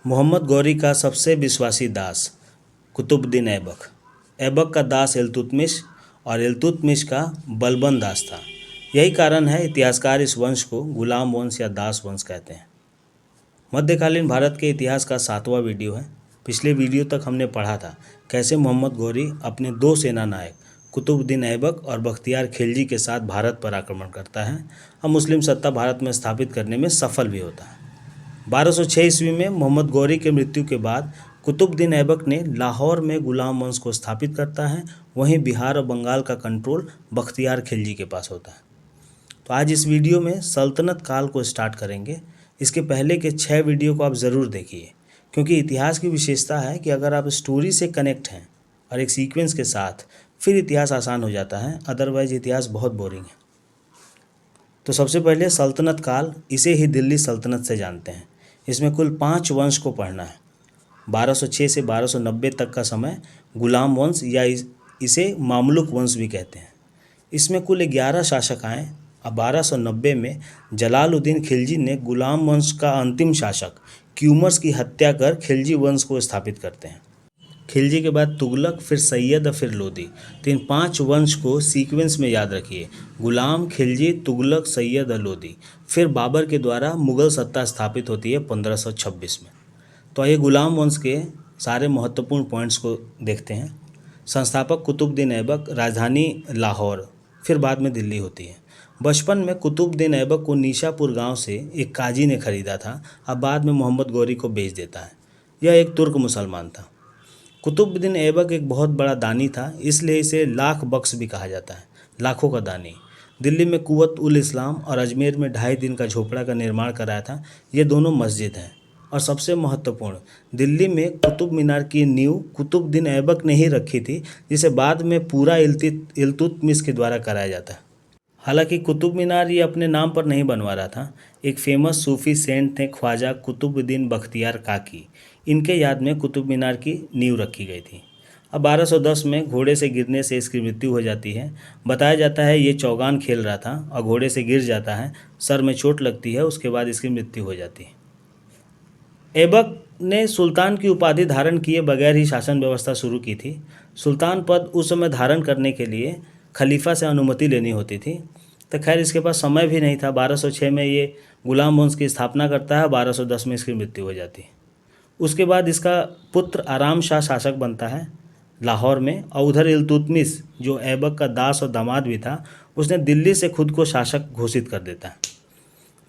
मोहम्मद गौरी का सबसे विश्वासी दास कुतुबुद्दीन ऐबक। ऐबक का दास इल्तुतमिश और इल्तुतमिश का बलबन दास था। यही कारण है इतिहासकार इस वंश को गुलाम वंश या दास वंश कहते हैं। मध्यकालीन भारत के इतिहास का 7वां वीडियो है। पिछले वीडियो तक हमने पढ़ा था कैसे मोहम्मद गौरी अपने दो सेना नायक कुतुबुद्दीन ऐबक और बख्तियार खिलजी के साथ भारत पर आक्रमण करता है और मुस्लिम सत्ता भारत में स्थापित करने में सफल भी होता है। 1206 ईस्वी में मोहम्मद गौरी के मृत्यु के बाद कुतुबुद्दीन ऐबक ने लाहौर में गुलाम वंश को स्थापित करता है। वहीं बिहार और बंगाल का कंट्रोल बख्तियार खिलजी के पास होता है। तो आज इस वीडियो में सल्तनत काल को स्टार्ट करेंगे। इसके पहले के 6 वीडियो को आप ज़रूर देखिए, क्योंकि इतिहास की विशेषता है कि अगर आप स्टोरी से कनेक्ट हैं और एक सीक्वेंस के साथ, फिर इतिहास आसान हो जाता है, अदरवाइज इतिहास बहुत बोरिंग है। तो सबसे पहले सल्तनत काल, इसे ही दिल्ली सल्तनत से जानते हैं। इसमें कुल 5 वंश को पढ़ना है। 1206 से 1290 तक का समय गुलाम वंश या इसे मामलुक वंश भी कहते हैं। इसमें कुल 11 शासक आए। अब 1290 में जलालुद्दीन खिलजी ने गुलाम वंश का अंतिम शासक क्यूमर्स की हत्या कर खिलजी वंश को स्थापित करते हैं। खिलजी के बाद तुगलक, फिर सैयद और फिर लोदी। तो इन 5 वंश को सीक्वेंस में याद रखिए: गुलाम, खिलजी, तुगलक, सैयद और लोदी। फिर बाबर के द्वारा मुगल सत्ता स्थापित होती है 1526 में। तो आइए गुलाम वंश के सारे महत्वपूर्ण पॉइंट्स को देखते हैं। संस्थापक कुतुबुद्दीन ऐबक, राजधानी लाहौर, फिर बाद में दिल्ली होती है। बचपन में कुतुबुद्दीन ऐबक को निशापुर गांव से एक काजी ने खरीदा था। अब बाद में मोहम्मद गौरी को बेच देता है। यह एक तुर्क मुसलमान था। कुतुबुद्दीन ऐबक एक बहुत बड़ा दानी था, इसलिए इसे लाख बख्श भी कहा जाता है, लाखों का दानी। दिल्ली में कुव्वत उल इस्लाम और अजमेर में 2.5 दिन का झोपड़ा का निर्माण कराया था। ये दोनों मस्जिद हैं। और सबसे महत्वपूर्ण, दिल्ली में कुतुब मीनार की नींव कुतुबुद्दीन ऐबक ने ही रखी थी, जिसे बाद में पूरा इल्तुतमिश के द्वारा कराया जाता है। हालांकि कुतुब मीनार ये अपने नाम पर नहीं बनवा रहा था। एक फेमस सूफी सेंट थे ख्वाजा कुतुबुद्दीन बख्तियार काकी, इनके याद में कुतुब मीनार की नींव रखी गई थी। अब 1210 में घोड़े से गिरने से इसकी मृत्यु हो जाती है। बताया जाता है ये चौगान खेल रहा था और घोड़े से गिर जाता है, सर में चोट लगती है, उसके बाद इसकी मृत्यु हो जाती है। ऐबक ने सुल्तान की उपाधि धारण किए बगैर ही शासन व्यवस्था शुरू की थी। सुल्तान पद उस समय धारण करने के लिए खलीफा से अनुमति लेनी होती थी। तो खैर इसके पास समय भी नहीं था। 1206 में ये गुलाम वंश की स्थापना करता है, 1210 में इसकी मृत्यु हो जाती है। उसके बाद इसका पुत्र आराम शाह शासक बनता है लाहौर में, और उधर इल्तुतमिश, जो ऐबक का दास और दामाद भी था, उसने दिल्ली से खुद को शासक घोषित कर देता है।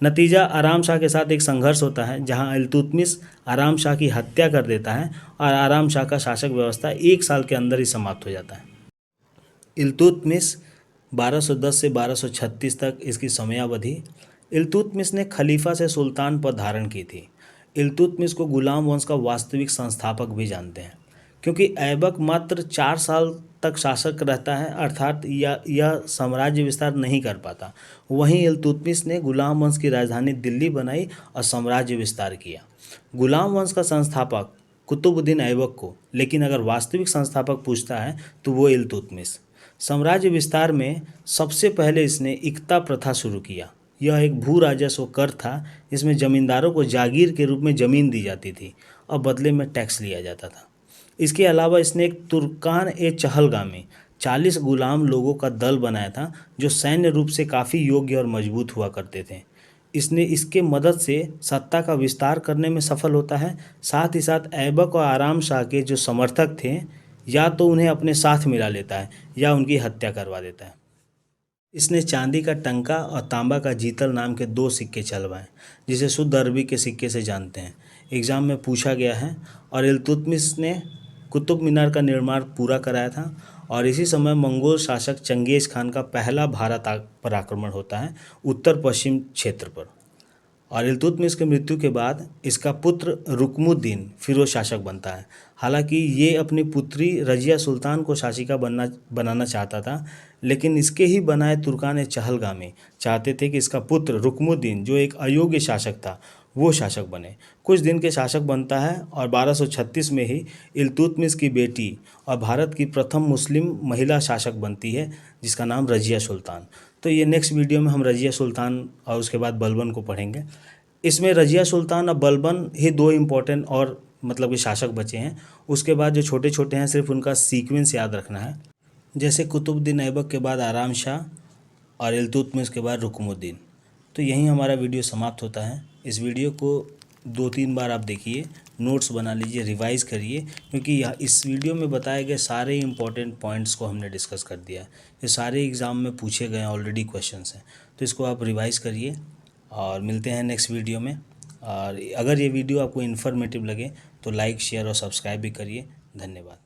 नतीजा, आराम शाह के साथ एक संघर्ष होता है, जहां इल्तुतमिश आराम शाह की हत्या कर देता है और आराम शाह का शासक व्यवस्था 1 साल के अंदर ही समाप्त हो जाता है। इल्तुतमिश 1210 से 1236 तक इसकी समयावधि। इल्तुतमिश ने खलीफा से सुल्तान पद धारण की थी। इल्तुतमिश को गुलाम वंश का वास्तविक संस्थापक भी जानते हैं, क्योंकि ऐबक मात्र 4 साल तक शासक रहता है, अर्थात यह साम्राज्य विस्तार नहीं कर पाता। वहीं इल्तुतमिश ने गुलाम वंश की राजधानी दिल्ली बनाई और साम्राज्य विस्तार किया। गुलाम वंश का संस्थापक कुतुबुद्दीन ऐबक को, लेकिन अगर वास्तविक संस्थापक पूछता है तो वो इल्तुतमिश। साम्राज्य विस्तार में सबसे पहले इसने इक्ता प्रथा शुरू किया। यह एक भू राजस्व कर था, जिसमें जमींदारों को जागीर के रूप में ज़मीन दी जाती थी और बदले में टैक्स लिया जाता था। इसके अलावा इसने एक तुर्कान ए चहलगामी 40 गुलाम लोगों का दल बनाया था, जो सैन्य रूप से काफ़ी योग्य और मजबूत हुआ करते थे। इसने इसके मदद से सत्ता का विस्तार करने में सफल होता है। साथ ही साथ ऐबक और आराम शाह के जो समर्थक थे, या तो उन्हें अपने साथ मिला लेता है या उनकी हत्या करवा देता है। इसने चांदी का टंका और तांबा का जीतल नाम के 2 सिक्के चलवाए, जिसे शुद्ध अरबी के सिक्के से जानते हैं। एग्ज़ाम में पूछा गया है। और इल्तुतमिश ने कुतुब मीनार का निर्माण पूरा कराया था। और इसी समय मंगोल शासक चंगेज़ खान का पहला भारत पर आक्रमण होता है, उत्तर पश्चिम क्षेत्र पर। और इल्तुतमिश की मृत्यु के बाद इसका पुत्र रुकमुद्दीन फिर वो शासक बनता है। हालांकि ये अपनी पुत्री रजिया सुल्तान को शासिका बनाना चाहता था, लेकिन इसके ही बनाए तुर्कान चहलगामी चाहते थे कि इसका पुत्र रुकमुद्दीन, जो एक अयोग्य शासक था, वो शासक बने। कुछ दिन के शासक बनता है और 1236 में ही इल्तुतमिश की बेटी और भारत की प्रथम मुस्लिम महिला शासक बनती है, जिसका नाम रजिया सुल्तान। तो ये नेक्स्ट वीडियो में हम रजिया सुल्तान और उसके बाद बलबन को पढ़ेंगे। इसमें रज़िया सुल्तान और बलबन ही दो इम्पोर्टेंट और मतलब कि शासक बचे हैं। उसके बाद जो छोटे छोटे हैं सिर्फ उनका सीक्वेंस याद रखना है। जैसे कुतुबुद्दीन ऐबक के बाद आराम शाह और इल्तुतमिश के बाद रुकनुद्दीन। तो यहीं हमारा वीडियो समाप्त होता है। इस वीडियो को 2-3 बार आप देखिए, नोट्स बना लीजिए, रिवाइज करिए, क्योंकि यह इस वीडियो में बताए गए सारे इंपॉर्टेंट पॉइंट्स को हमने डिस्कस कर दिया है। ये सारे एग्ज़ाम में पूछे गए ऑलरेडी क्वेश्चंस हैं, तो इसको आप रिवाइज करिए और मिलते हैं नेक्स्ट वीडियो में। और अगर ये वीडियो आपको इन्फॉर्मेटिव लगे तो लाइक, शेयर और सब्सक्राइब भी करिए। धन्यवाद।